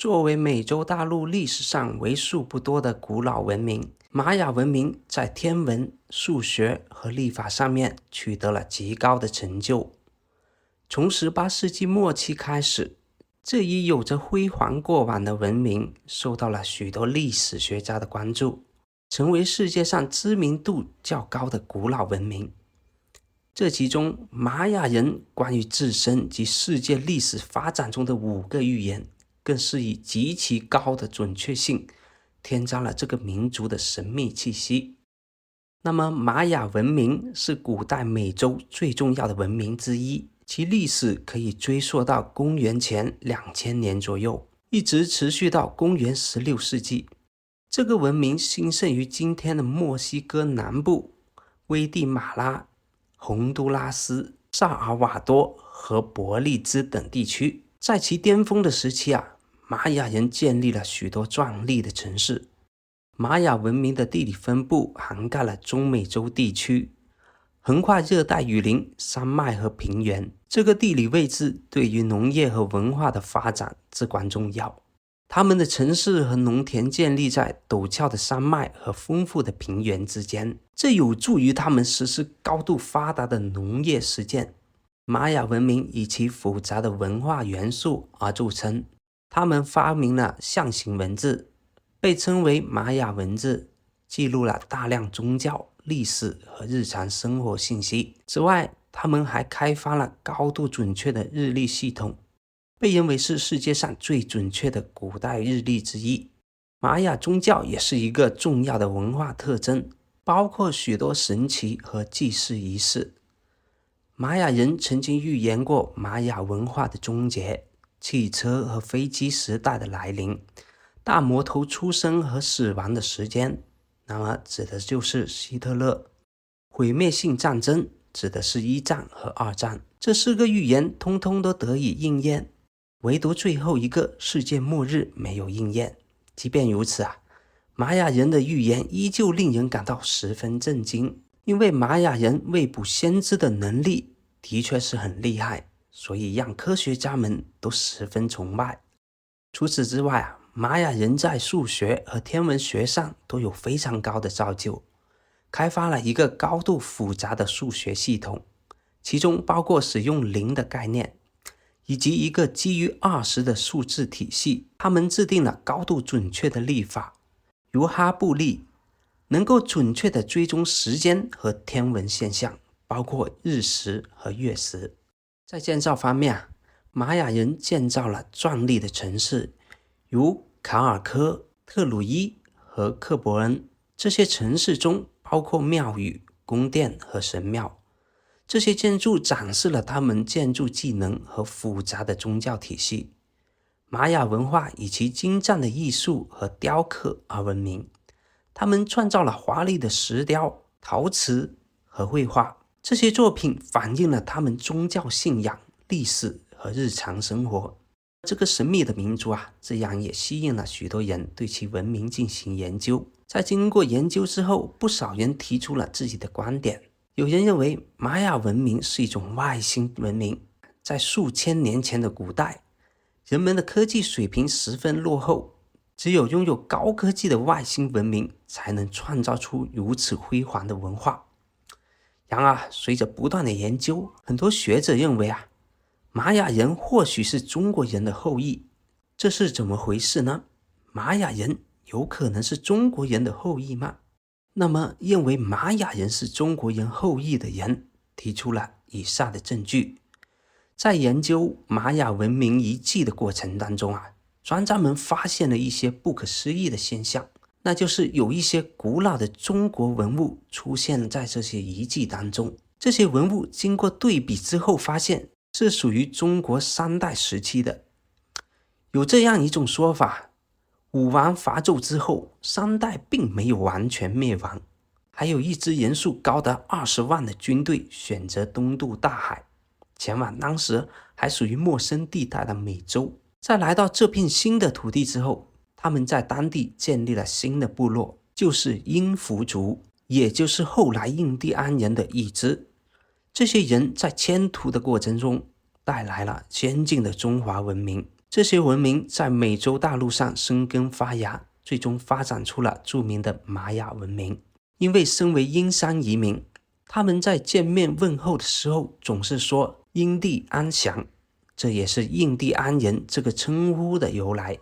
作为美洲大陆历史上为数不多的古老文明，玛雅文明在天文、数学和历法上面取得了极高的成就。从18世纪末期开始，这一有着辉煌过往的文明受到了许多历史学家的关注，成为世界上知名度较高的古老文明。这其中，玛雅人关于自身及世界历史发展中的5个预言，更是以极其高的准确性添加了这个民族的神秘气息。那么，玛雅文明是古代美洲最重要的文明之一，其历史可以追溯到公元前2000年左右，一直持续到公元16世纪。这个文明兴盛于今天的墨西哥南部、危地马拉、洪都拉斯、萨尔瓦多和伯利兹等地区。在其巅峰的时期玛雅人建立了许多壮丽的城市。玛雅文明的地理分布涵盖了中美洲地区，横跨热带雨林、山脉和平原。这个地理位置对于农业和文化的发展至关重要。他们的城市和农田建立在陡峭的山脉和丰富的平原之间，这有助于他们实施高度发达的农业实践。玛雅文明以其复杂的文化元素而著称，他们发明了象形文字，被称为玛雅文字，记录了大量宗教、历史和日常生活信息。此外，他们还开发了高度准确的日历系统，被认为是世界上最准确的古代日历之一。玛雅宗教也是一个重要的文化特征，包括许多神祇和祭祀仪式。玛雅人曾经预言过玛雅文化的终结、汽车和飞机时代的来临、大魔头出生和死亡的时间，那么指的就是希特勒。毁灭性战争指的是1战和2战。这4个预言通通都得以应验，唯独最后一个世界末日没有应验。即便如此玛雅人的预言依旧令人感到十分震惊，因为玛雅人未卜先知的能力的确是很厉害，所以让科学家们都十分崇拜。除此之外玛雅人在数学和天文学上都有非常高的造就，开发了一个高度复杂的数学系统，其中包括使用0的概念，以及一个基于20的数字体系。他们制定了高度准确的历法，如哈布历，能够准确地追踪时间和天文现象，包括日食和月食。在建造方面玛雅人建造了壮丽的城市，如卡尔科、特鲁伊和克伯恩。这些城市中包括庙宇、宫殿和神庙。这些建筑展示了他们建筑技能和复杂的宗教体系。玛雅文化以其精湛的艺术和雕刻而闻名，他们创造了华丽的石雕、陶瓷和绘画。这些作品反映了他们宗教信仰、历史和日常生活。这个神秘的民族这样也吸引了许多人对其文明进行研究。在经过研究之后，不少人提出了自己的观点。有人认为玛雅文明是一种外星文明，在数千年前的古代，人们的科技水平十分落后，只有拥有高科技的外星文明才能创造出如此辉煌的文化。然而随着不断的研究，很多学者认为玛雅人或许是中国人的后裔。这是怎么回事呢？玛雅人有可能是中国人的后裔吗？那么认为玛雅人是中国人后裔的人提出了以下的证据。在研究玛雅文明遗迹的过程当中专家们发现了一些不可思议的现象，那就是有一些古老的中国文物出现在这些遗迹当中。这些文物经过对比之后发现是属于中国3代时期的。有这样一种说法，武王伐纣之后，3代并没有完全灭亡，还有一支人数高达20万的军队选择东渡大海，前往当时还属于陌生地带的美洲。在来到这片新的土地之后，他们在当地建立了新的部落，就是因弗族，也就是后来印第安人的一支。这些人在迁徙的过程中带来了先进的中华文明。这些文明在美洲大陆上生根发芽，最终发展出了著名的玛雅文明。因为身为阴山移民，他们在见面问候的时候总是说印第安详，这也是印第安人这个称呼的由来。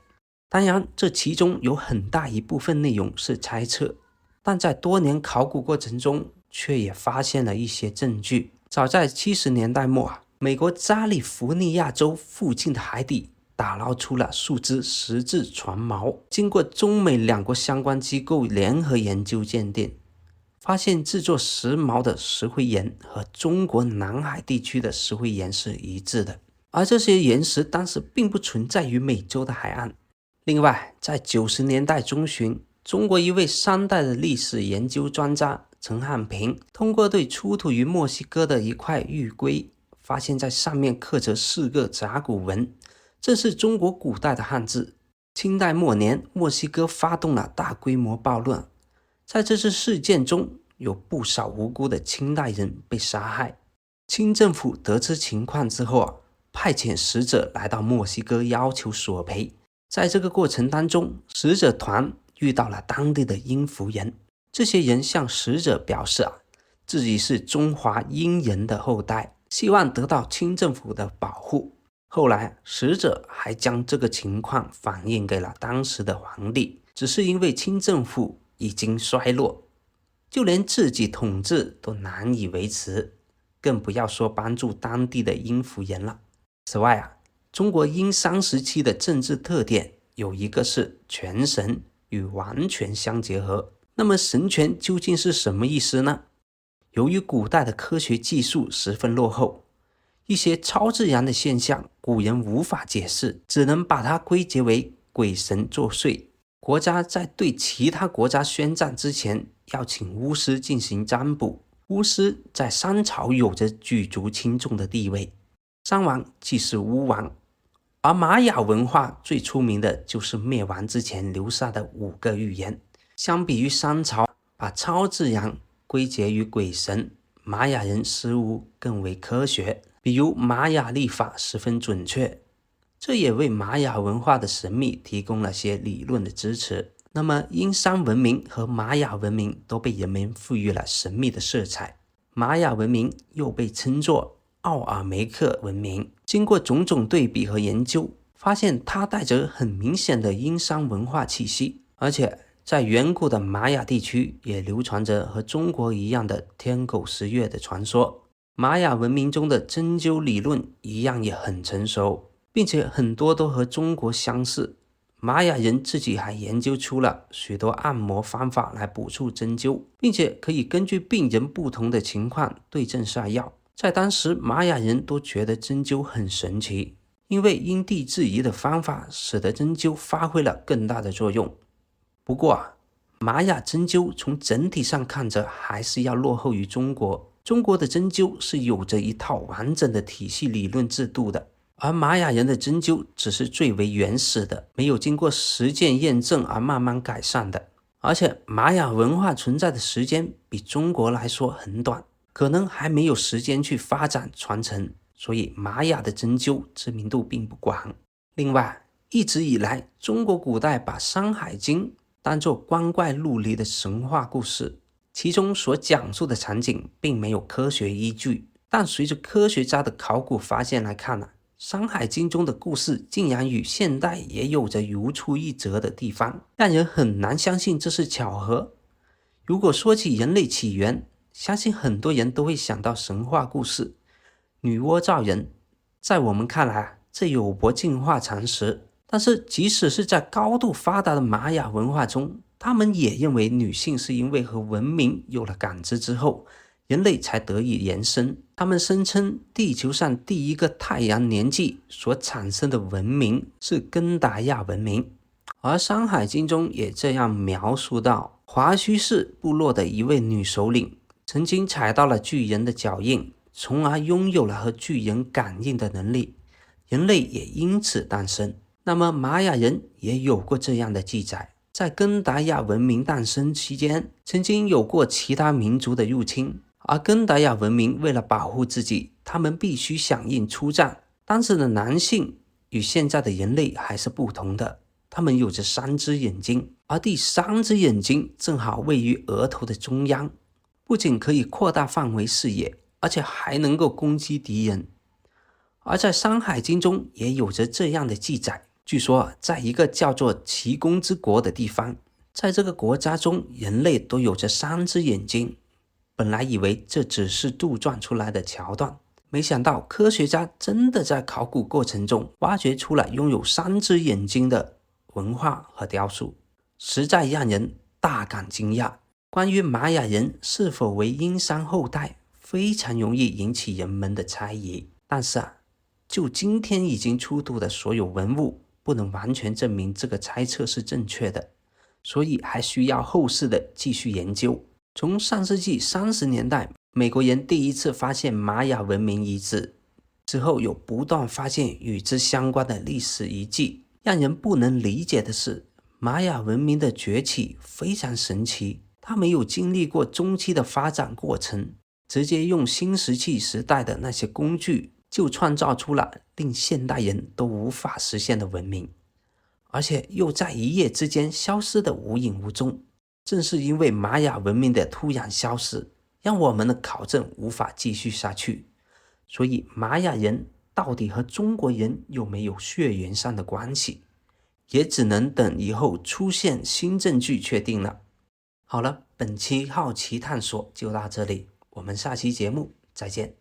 当然，这其中有很大一部分内容是猜测，但在多年考古过程中却也发现了一些证据。早在70年代末，美国加利福尼亚州附近的海底打捞出了数只石质船锚，经过中美两国相关机构联合研究鉴定，发现制作石锚的石灰岩和中国南海地区的石灰岩是一致的，而这些岩石当时并不存在于美洲的海岸。另外，在90年代中旬，中国一位3代的历史研究专家陈汉平，通过对出土于墨西哥的一块玉圭，发现在上面刻着4个甲骨文，这是中国古代的汉字。清代末年，墨西哥发动了大规模暴乱，在这次事件中，有不少无辜的清代人被杀害。清政府得知情况之后，派遣使者来到墨西哥要求索赔。在这个过程当中，使者团遇到了当地的英服人，这些人向使者表示自己是中华英人的后代，希望得到清政府的保护。后来使者还将这个情况反映给了当时的皇帝，只是因为清政府已经衰落，就连自己统治都难以维持，更不要说帮助当地的英服人了。此外中国殷商时期的政治特点有一个是全神与完全相结合。那么神权究竟是什么意思呢？由于古代的科学技术十分落后，一些超自然的现象古人无法解释，只能把它归结为鬼神作祟。国家在对其他国家宣战之前，要请巫师进行占卜。巫师在商朝有着举足轻重的地位，商王即是巫王。而玛雅文化最出名的就是灭亡之前留下的5个预言。相比于商朝把超自然归结于鬼神，玛雅人似乎更为科学，比如玛雅历法十分准确，这也为玛雅文化的神秘提供了些理论的支持。那么殷商文明和玛雅文明都被人们赋予了神秘的色彩。玛雅文明又被称作奥尔梅克文明，经过种种对比和研究，发现它带着很明显的殷商文化气息，而且在远古的玛雅地区也流传着和中国一样的天狗食月的传说。玛雅文明中的针灸理论一样也很成熟，并且很多都和中国相似。玛雅人自己还研究出了许多按摩方法来补助针灸，并且可以根据病人不同的情况对症下药。在当时，玛雅人都觉得针灸很神奇，因为因地制宜的方法使得针灸发挥了更大的作用。不过玛雅针灸从整体上看着还是要落后于中国。中国的针灸是有着一套完整的体系理论制度的，而玛雅人的针灸只是最为原始的，没有经过实践验证而慢慢改善的。而且玛雅文化存在的时间比中国来说很短，可能还没有时间去发展传承，所以玛雅的针灸知名度并不广。另外，一直以来中国古代把《山海经》当作光怪陆离的神话故事，其中所讲述的场景并没有科学依据，但随着科学家的考古发现来看山海经中的故事竟然与现代也有着如出一辙的地方，让人很难相信这是巧合。如果说起人类起源，相信很多人都会想到神话故事，女娲造人。在我们看来这有悖进化常识，但是即使是在高度发达的玛雅文化中，他们也认为女性是因为和文明有了感知之后，人类才得以延伸。他们声称地球上第一个太阳年纪所产生的文明是根达亚文明。而《山海经》中也这样描述到，华胥氏部落的一位女首领曾经踩到了巨人的脚印，从而拥有了和巨人感应的能力，人类也因此诞生。那么玛雅人也有过这样的记载，在根达亚文明诞生期间，曾经有过其他民族的入侵，而根达亚文明为了保护自己，他们必须响应出战。当时的男性与现在的人类还是不同的，他们有着3只眼睛，而第3只眼睛正好位于额头的中央，不仅可以扩大范围视野，而且还能够攻击敌人。而在《山海经》中也有着这样的记载，据说在一个叫做齐公之国的地方，在这个国家中，人类都有着3只眼睛。本来以为这只是杜撰出来的桥段，没想到科学家真的在考古过程中挖掘出了拥有3只眼睛的文化和雕塑，实在让人大感惊讶。关于玛雅人是否为殷商后代，非常容易引起人们的猜疑。但是就今天已经出土的所有文物，不能完全证明这个猜测是正确的，所以还需要后世的继续研究。从上世纪30年代，美国人第一次发现玛雅文明遗址之后，有不断发现与之相关的历史遗迹。让人不能理解的是，玛雅文明的崛起非常神奇，它没有经历过中期的发展过程，直接用新石器时代的那些工具就创造出了令现代人都无法实现的文明，而且又在一夜之间消失得无影无踪。正是因为玛雅文明的突然消失，让我们的考证无法继续下去。所以玛雅人到底和中国人有没有血缘上的关系，也只能等以后出现新证据确定了。好了，本期好奇探索就到这里，我们下期节目再见。